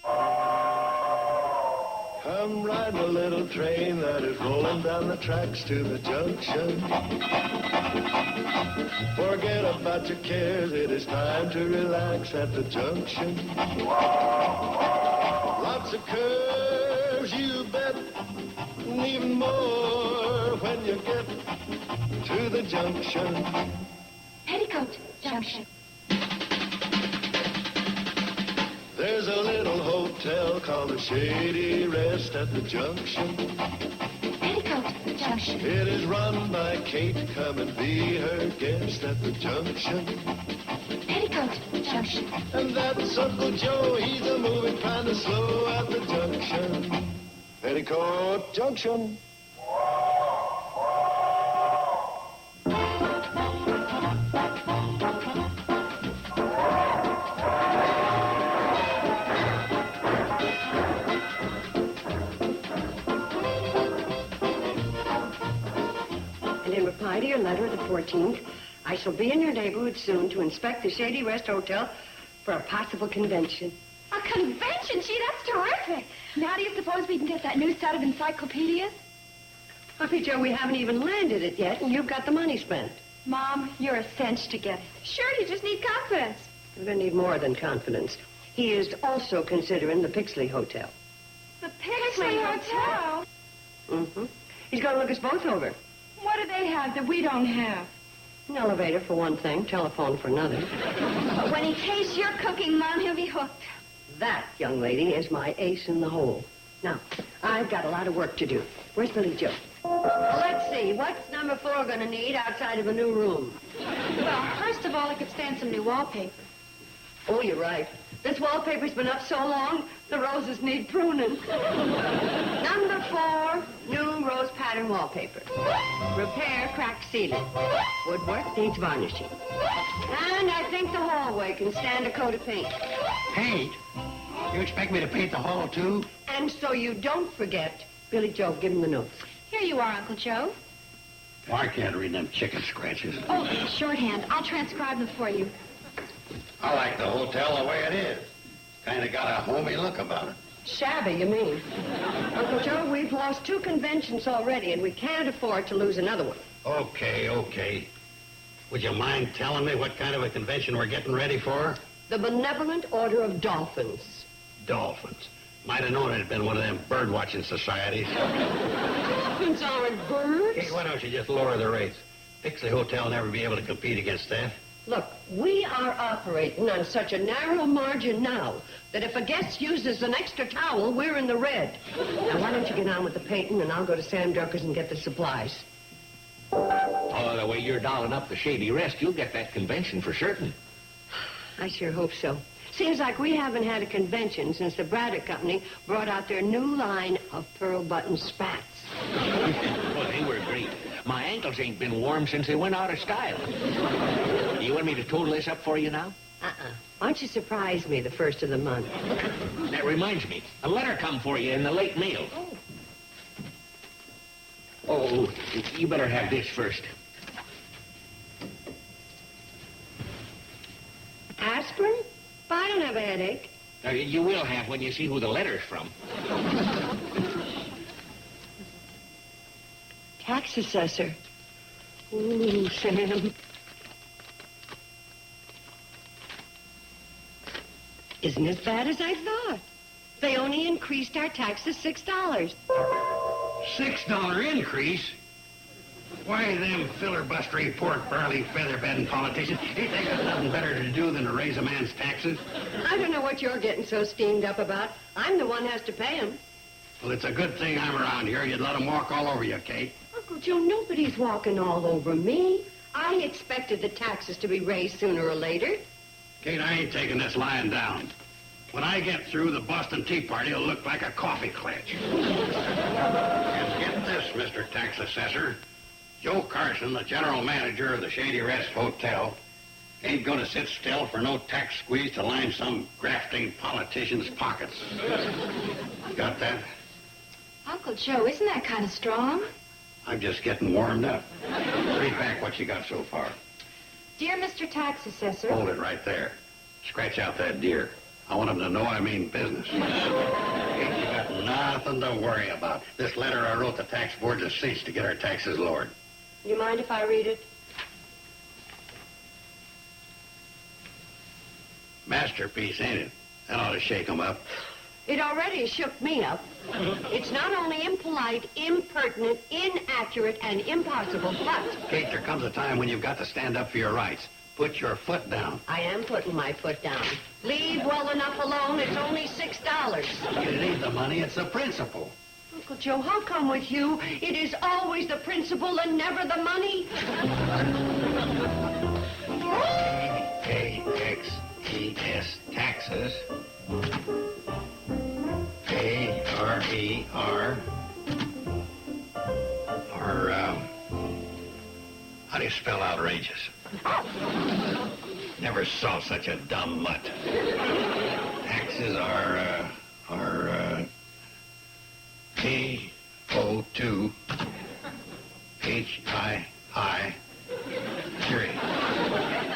Come ride the little train that is rolling down the tracks to the junction. Forget about your cares, it is time to relax at the junction. Lots of curves, you bet, and even more when you get to the junction. Petticoat Junction. There's a little hotel called the Shady Rest at the junction. Petticoat Junction. It is run by Kate. Come and be her guest at the junction. Petticoat Junction. And that's Uncle Joe. He's a moving kind of slow at the junction. Petticoat Junction. In reply to your letter of the 14th, I shall be in your neighborhood soon to inspect the Shady Rest Hotel for a possible convention. A convention? Gee, that's terrific. Now, do you suppose we can get that new set of encyclopedias? Uncle Joe, we haven't even landed it yet, and you've got the money spent. Mom, you're a cinch to get it. Sure, you just need confidence. We're going to need more than confidence. He is also considering the Pixley Hotel. The Pixley Hotel? Mm-hmm. He's going to look us both over. What do they have that we don't have? An elevator for one thing, telephone for another. But when he tastes your cooking, Mom, he'll be hooked. That, young lady, is my ace in the hole. Now, I've got a lot of work to do. Where's Billy Joe? Let's see, what's number 4 going to need outside of a new room? Well, first of all, I could stand some new wallpaper. Oh, you're right. This wallpaper's been up so long, the roses need pruning. Number 4, new rose pattern wallpaper. Repair cracked ceiling. Woodwork needs varnishing. And I think the hallway can stand a coat of paint. Paint? You expect me to paint the hall, too? And so you don't forget, Billy Joe, give him the notes. Here you are, Uncle Joe. Well, I can't read them chicken scratches. Oh, shorthand. I'll transcribe them for you. I like the hotel the way it is. Kind of got a homey look about it. Shabby, you mean? Uncle Joe, we've lost 2 conventions already, and we can't afford to lose another one. Okay. Would you mind telling me what kind of a convention we're getting ready for? The Benevolent Order of Dolphins. Dolphins. Might have known it had been one of them bird-watching societies. Dolphins aren't birds. Hey, why don't you just lower the rates? Pixley Hotel will never be able to compete against that. Look, we are operating on such a narrow margin now that if a guest uses an extra towel, we're in the red. Now, why don't you get on with the painting, and I'll go to Sam Durker's and get the supplies. Oh, the way you're dialing up the Shady Rest, you'll get that convention for certain. I sure hope so. Seems like we haven't had a convention since the Braddock Company brought out their new line of pearl button spats. Well, they were great. My ankles ain't been warm since they went out of style. You want me to total this up for you now? Why don't you surprise me the first of the month? That reminds me. A letter come for you in the late mail. Oh, you better have this first. Aspirin? I don't have a headache. You will have when you see who the letter's from. Tax assessor. Ooh, Sam. Isn't as bad as I thought. They only increased our taxes $6. $6 increase? Why, them filibustery, pork, barley, feather-bedding politicians, ain't they got nothing better to do than to raise a man's taxes? I don't know what you're getting so steamed up about. I'm the one who has to pay them. Well, it's a good thing I'm around here. You'd let them walk all over you, Kate. Uncle Joe, nobody's walking all over me. I expected the taxes to be raised sooner or later. Kate, I ain't taking this lying down. When I get through, the Boston Tea Party will look like a coffee clutch. And get this, Mr. Tax Assessor. Joe Carson, the general manager of the Shady Rest Hotel, ain't going to sit still for no tax squeeze to line some grafting politician's pockets. Got that? Uncle Joe, isn't that kind of strong? I'm just getting warmed up. Read back what you got so far. Dear Mr. Tax Assessor. Hold it right there. Scratch out that dear. I want them to know I mean business. Ain't you got nothing to worry about. This letter I wrote the tax board has ceased to get our taxes lowered. You mind if I read it? Masterpiece, ain't it? That ought to shake 'em up. It already shook me up. It's not only impolite, impertinent, inaccurate, and impossible, but Kate, there comes a time when you've got to stand up for your rights. Put your foot down. I am putting my foot down. Leave well enough alone. It's only $6. You need the money. It's the principle. Uncle Joe, how come with you it is always the principle and never the money? Taxes. Taxes. A-R-E-R. Or, how do you spell outrageous? Never saw such a dumb mutt. Taxes are P-O-2 H-I-I 3.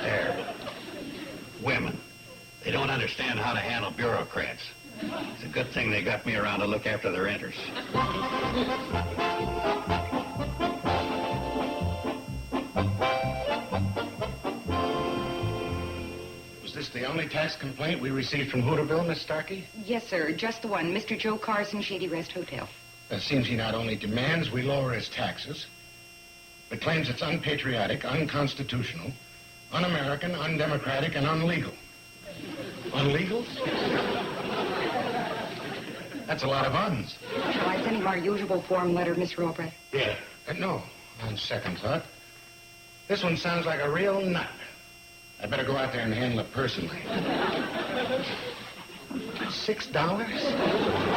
There. Women. They don't understand how to handle bureaucrats. It's a good thing they got me around to look after their interests. Was this the only tax complaint we received from Hooterville, Miss Starkey? Yes, sir. Just the one. Mr. Joe Carson, Shady Rest Hotel. It seems he not only demands we lower his taxes, but claims it's unpatriotic, unconstitutional, un-American, undemocratic, and unlegal. Unlegal? That's a lot of uns. Shall I send him our usual form letter, Mr. Albright? Yeah. No, on second thought. This one sounds like a real nut. I'd better go out there and handle it personally. $6?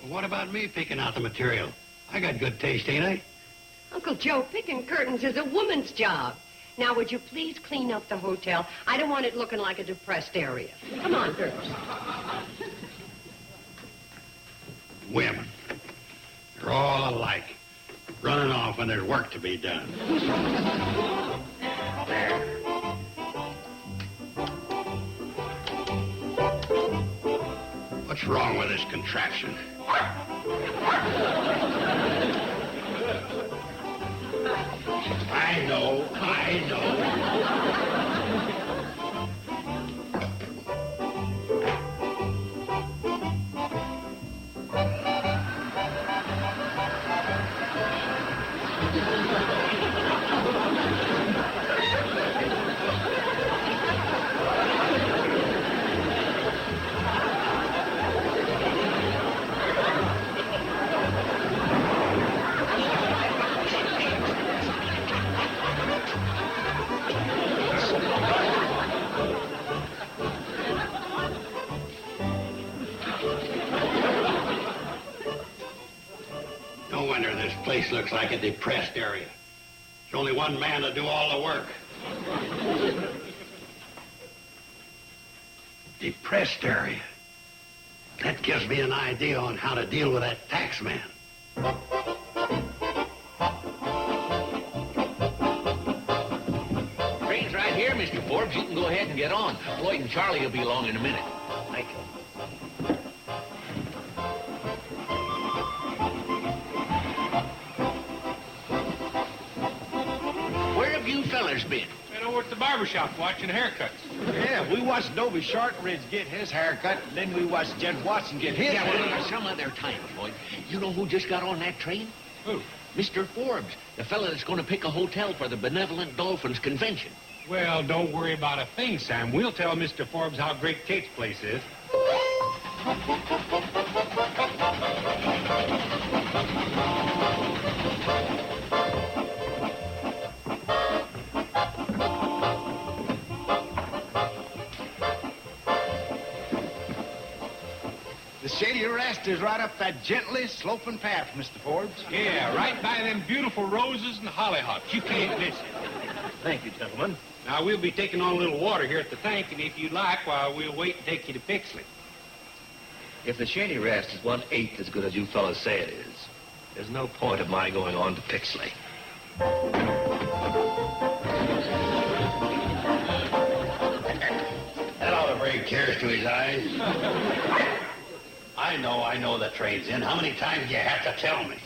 What about me picking out the material? I got good taste, ain't I? Uncle Joe, picking curtains is a woman's job. Now, would you please clean up the hotel? I don't want it looking like a depressed area. Come on, girls. Women. They're all alike. Running off when there's work to be done. There. What's wrong with this contraption? I know. No wonder this place looks like a depressed area. There's only one man to do all the work. Depressed area. That gives me an idea on how to deal with that tax man. Train's right here, Mr. Forbes. You can go ahead and get on. Floyd and Charlie will be along in a minute. Thank you. Where have you fellers been? Been over at the barber shop watching haircuts. Yeah, we watched Dobie Shortridge get his haircut, and then we watched Jed Watson get his Yeah, well, haircut. some other time, Floyd. You know who just got on that train? Who? Mr. Forbes, the fella that's going to pick a hotel for the Benevolent Dolphins Convention. Well, don't worry about a thing, Sam. We'll tell Mr. Forbes how great Kate's place is. The Shady Rest is right up that gently sloping path, Mr. Forbes. Yeah, right by them beautiful roses and hollyhocks. You can't miss it. Thank you, gentlemen. Now, we'll be taking on a little water here at the tank, and if you like, we'll wait and take you to Pixley. If the Shady Rest is 1/8 as good as you fellas say it is, there's no point of my going on to Pixley. That ought to bring tears to his eyes. I know the train's in. How many times do you have to tell me?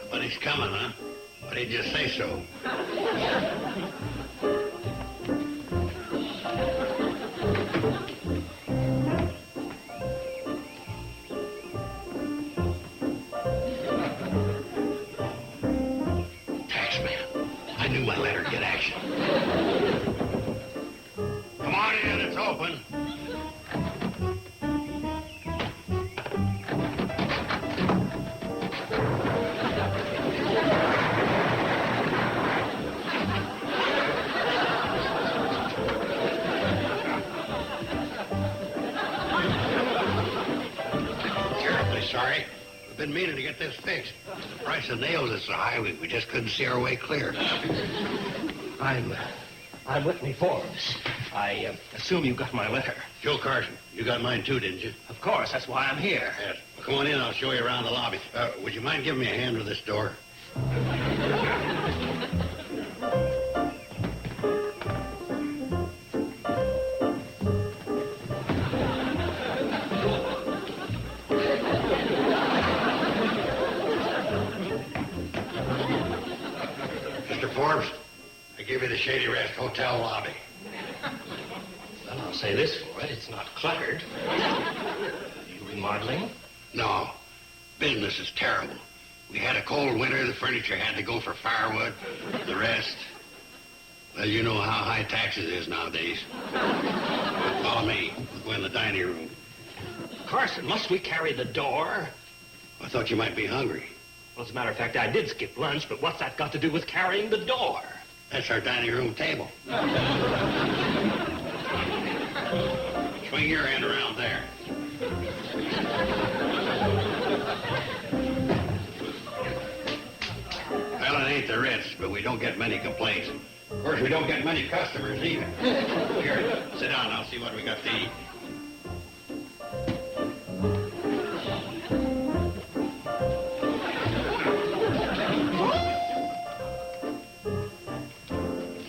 Somebody's coming, huh? Why didn't you say so? Taxman. I knew my letter'd get action. Come on in, it's open. Sorry. We've been meaning to get this fixed. The price of nails is so high, we just couldn't see our way clear. I'm Whitney Forbes. I assume you got my letter. Joe Carson, you got mine too, didn't you? Of course, that's why I'm here. Yes. Well, come on in, I'll show you around the lobby. Would you mind giving me a hand with this door? Forbes, I give you the Shady Rest Hotel lobby. Well, I'll say this for it. It's not cluttered. You remodeling? No. Business is terrible. We had a cold winter. The furniture had to go for firewood. The rest, well, you know how high taxes is nowadays. Follow me. We'll go in the dining room. Carson, must we carry the door? I thought you might be hungry. Well, as a matter of fact, I did skip lunch, but what's that got to do with carrying the door? That's our dining room table. Swing your end around there. Well, it ain't the Ritz, but we don't get many complaints. Of course, we don't get many customers either. Here, sit down. I'll see what we got to eat.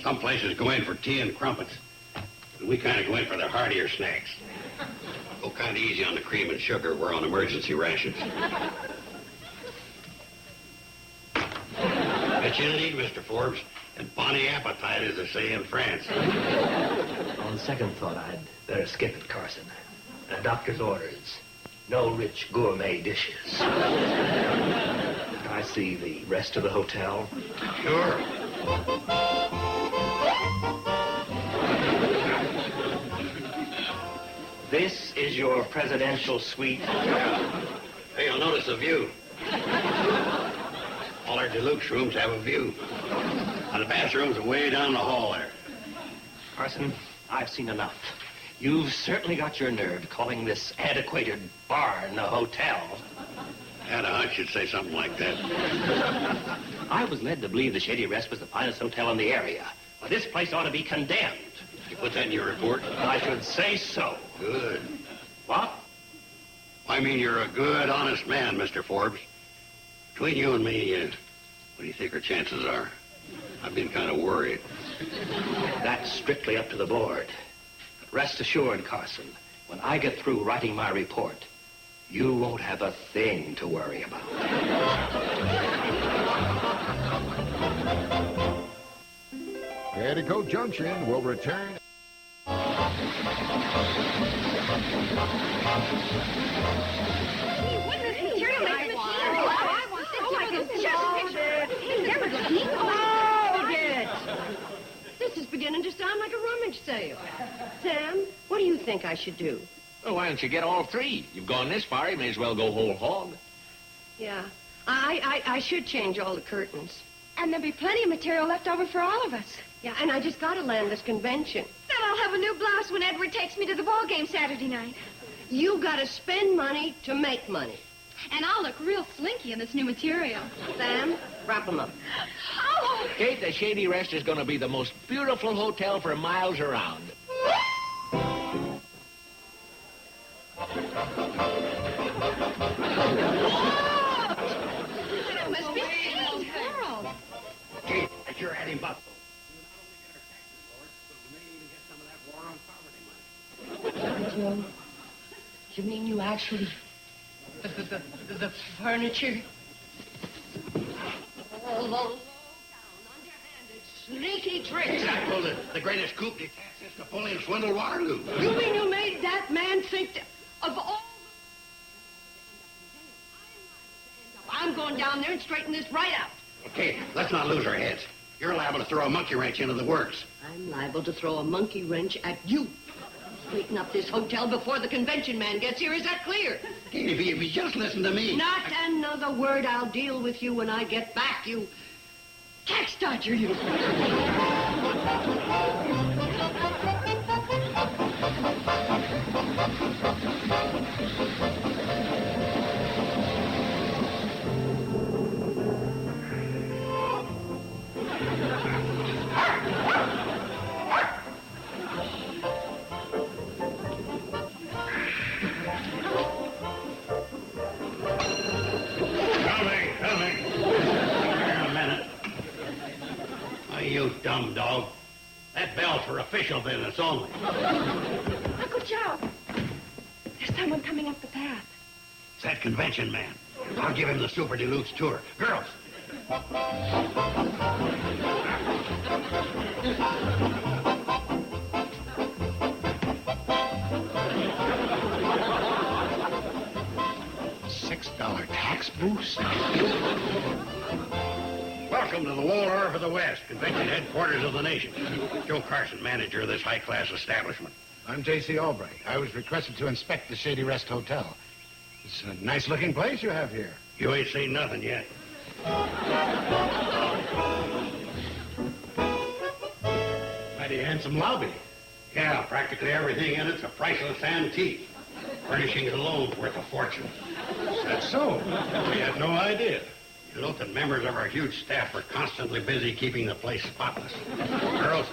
Some places go in for tea and crumpets. And we kind of go in for the heartier snacks. Go kind of easy on the cream and sugar. We're on emergency rations. Bet you didn't eat, Mr. Forbes. And bonny appetite, as they say in France. On second thought, I'd better skip it, Carson. Doctor's orders. No rich gourmet dishes. I see the rest of the hotel. Sure. This is your presidential suite. Hey, you'll notice the view. All our deluxe rooms have a view. And the bathroom's way down the hall there. Carson, I've seen enough. You've certainly got your nerve calling this antiquated barn a hotel. Had a hunch you'd say something like that. I was led to believe the Shady Rest was the finest hotel in the area. But this place ought to be condemned. You put that in your report? I should say so. Good. What? I mean, you're a good, honest man, Mr. Forbes. Between you and me, what do you think our chances are? I've been kind of worried. That's strictly up to the board. But rest assured, Carson, when I get through writing my report, you won't have a thing to worry about. Petticoat Junction will return. Hey, wouldn't this material make a machine? I want this like a just picture. Hey, there was a depot. Hold it! This is beginning to sound like a rummage sale. Sam, what do you think I should do? Well, why don't you get all three? You've gone this far, you may as well go whole hog. Yeah, I should change all the curtains. And there'll be plenty of material left over for all of us. Yeah, and I just got to land this convention. Then I'll have a new blouse when Edward takes me to the ball game Saturday night. You got to spend money to make money. And I'll look real slinky in this new material. Sam, wrap 'em up. Oh, Kate, the Shady Rest is going to be the most beautiful hotel for miles around. It must be Steve's world. Kate, I sure had him bucked. Joe, you mean you actually... The furniture? Oh, low down, underhanded, sneaky tricks. I pulled the greatest coup d'etat since Napoleon swindled Waterloo. You mean you made that man think of all... I'm going down there and straighten this right out. Okay, let's not lose our heads. You're liable to throw a monkey wrench into the works. I'm liable to throw a monkey wrench at you. Straighten up this hotel before the convention man gets here. Is that clear? Kate, if you just listen to me. Not another word. I'll deal with you when I get back, you tax dodger, you. Coming. Here in a minute. Oh, you dumb dog. That bell's for official business only. Uncle Joe, there's someone coming up the path. It's that convention man. I'll give him the Super Deluxe tour. Girls. $6 tax boost? Welcome to the Waldorf of the West, convention headquarters of the nation. Joe Carson, manager of this high-class establishment. I'm J.C. Albright. I was requested to inspect the Shady Rest Hotel. It's a nice-looking place you have here. You ain't seen nothing yet. Mighty handsome lobby. Yeah, practically everything in it's a priceless antique. Furnishings alone's worth a fortune. That's so. We had no idea. You note that members of our huge staff are constantly busy keeping the place spotless. Girls.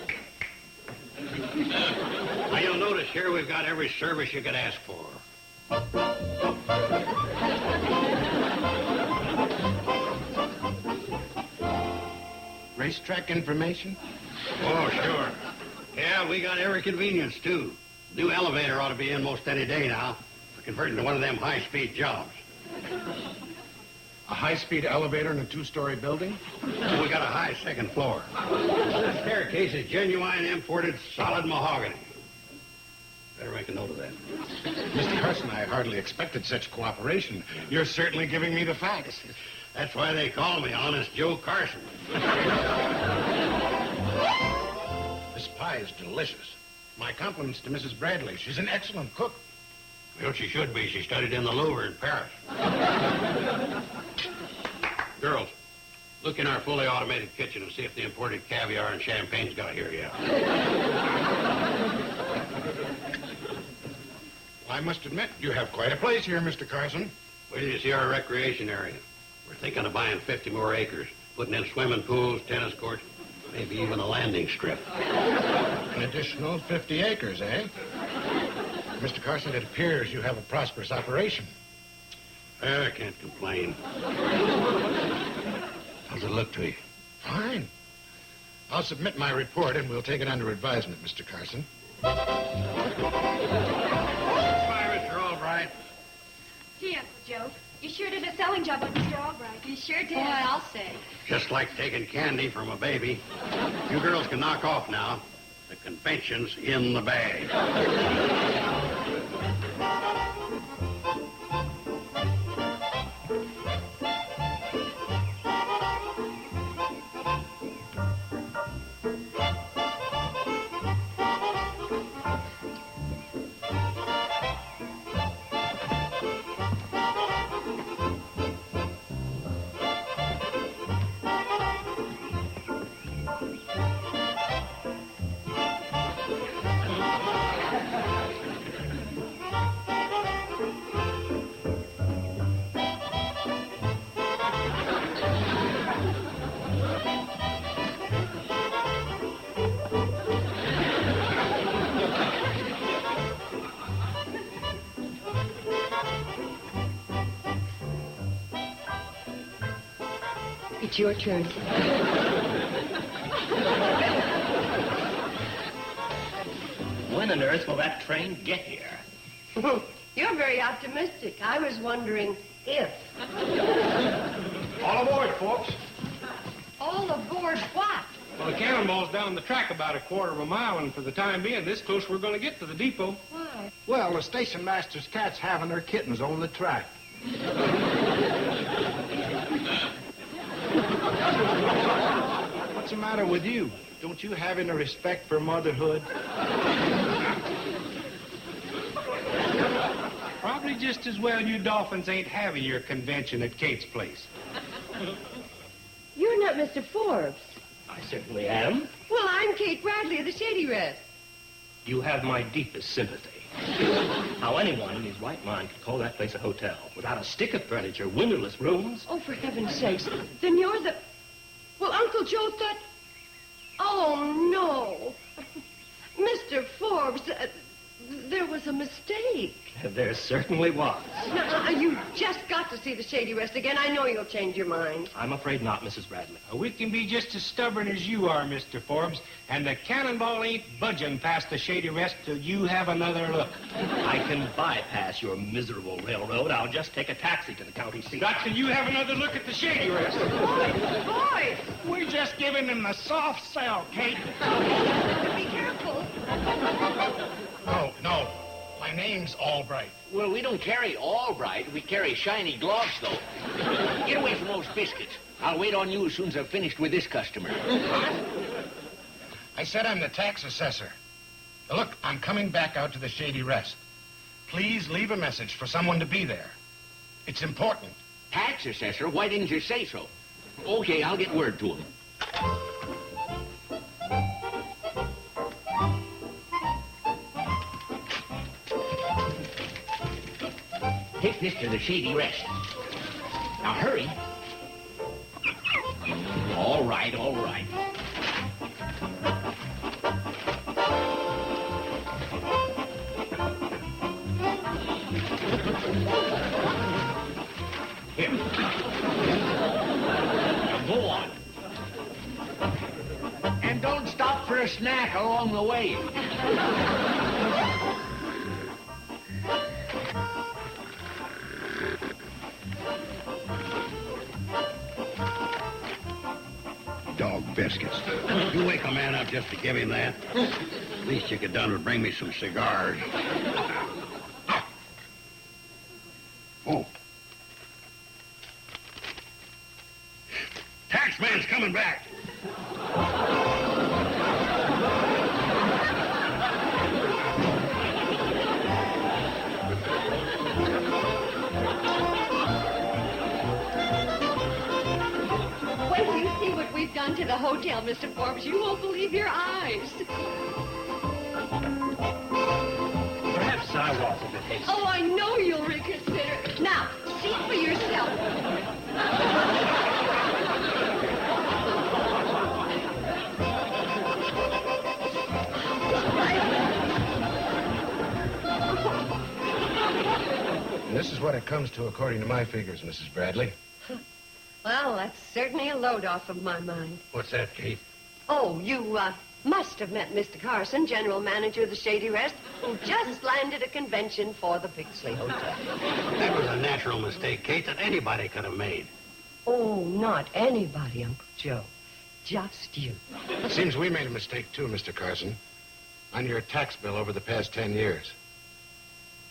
Now, you'll notice here we've got every service you could ask for. Racetrack information? Oh, sure. Yeah, we got every convenience, too. New elevator ought to be in most any day now. We're converting to one of them high-speed jobs. A high-speed elevator in a two-story building? We got a high second floor. The staircase is genuine imported solid mahogany. Better make a note of that. Mr. Carson, I hardly expected such cooperation. You're certainly giving me the facts. That's why they call me Honest Joe Carson. This pie is delicious. My compliments to Mrs. Bradley. She's an excellent cook. Well, she should be. She studied in the Louvre in Paris. Girls, look in our fully automated kitchen and see if the imported caviar and champagne's got here yet. I must admit, you have quite a place here, Mr. Carson. Wait till you see our recreation area. We're thinking of buying 50 more acres, putting in swimming pools, tennis courts, maybe even a landing strip. An additional 50 acres, eh? Mr. Carson, it appears you have a prosperous operation. I can't complain. How's it look to you? Fine. I'll submit my report and we'll take it under advisement, Mr. Carson. Bye, Mr. Albright. Gee, Uncle Joe, you sure did a selling job on Mr. Albright. You sure did. Boy, I'll say. Just like taking candy from a baby. You girls can knock off now. The convention's in the bag. It's your turn. When on earth will that train get here? You're very optimistic. I was wondering if. All aboard, folks. All aboard what? Well, the cannonball's down the track about a quarter of a mile, and for the time being, this close we're going to get to the depot. Why? Well, the station master's cat's having her kittens on the track. What's the matter with you? Don't you have any respect for motherhood? Probably just as well you dolphins ain't having your convention at Kate's place. You're not Mr. Forbes. I certainly am. Well, I'm Kate Bradley of the Shady Rest. You have my deepest sympathy. How anyone in his right mind could call that place a hotel without a stick of furniture, windowless rooms? Oh, for heaven's sakes. Then you're the... Well, Uncle Joe thought... Oh, no. Mr. Forbes, there was a mistake. There certainly was. Now, you just got to see the Shady Rest again. I know you'll change your mind. I'm afraid not, Mrs. Bradley. We can be just as stubborn as you are, Mr. Forbes, and the cannonball ain't budging past the Shady Rest till you have another look. I can bypass your miserable railroad. I'll just take a taxi to the county seat. Not till you have another look at the Shady Rest. Boys, We're just giving him a soft sell, Kate. be careful. No. My name's Albright. Well, we don't carry Albright. We carry shiny gloves, though. Get away from those biscuits. I'll wait on you as soon as I've finished with this customer. I said I'm the tax assessor. Now, look, I'm coming back out to the Shady Rest. Please leave a message for someone to be there. It's important. Tax assessor? Why didn't you say so? Okay, I'll get word to him. Take this to the Shady Rest. Now, hurry. All right, all right. Here. Now, go on. And don't stop for a snack along the way. Dog biscuits. You wake a man up just to give him that? Least you could done would bring me some cigars. Oh. Taxman's coming back. When you see what we've done to the hotel, Mr. Forbes, you won't believe your eyes. Perhaps I was a bit hasty. Oh, I know you'll reconsider. Now, see for yourself. And this is what it comes to according to my figures, Mrs. Bradley. Well, that's certainly a load off of my mind. What's that, Kate? Oh, you, must have met Mr. Carson, general manager of the Shady Rest, who just landed a convention for the Pixley Hotel. That was a natural mistake, Kate, that anybody could have made. Oh, not anybody, Uncle Joe. Just you. Seems we made a mistake, too, Mr. Carson. On your tax bill over the past 10 years.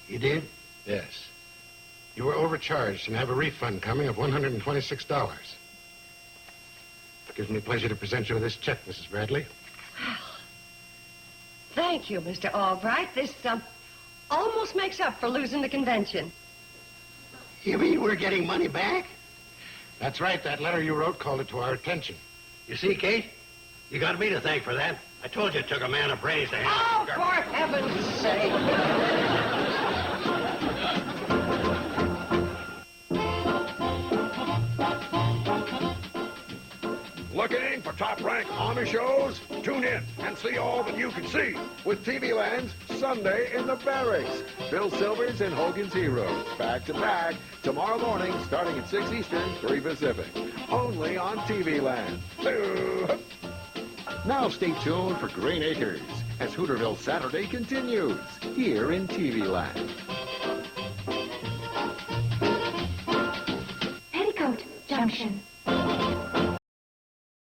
You did? Yes. You were overcharged and have a refund coming of $126. It gives me pleasure to present you with this check, Mrs. Bradley. Thank you, Mr. Albright. This, almost makes up for losing the convention. You mean we're getting money back? That's right. That letter you wrote called it to our attention. You see, Kate? You got me to thank for that. I told you it took a man of brains to handle Oh, for heaven's sake. Looking for top-ranked Amish shows? Tune in and see all that you can see with TV Land's Sunday in the Barracks. Bill Silvers and Hogan's Heroes. Back to back. Tomorrow morning, starting at 6 Eastern, 3 Pacific. Only on TV Land. Now stay tuned for Green Acres as Hooterville Saturday continues here in TV Land. Petticoat, Junction.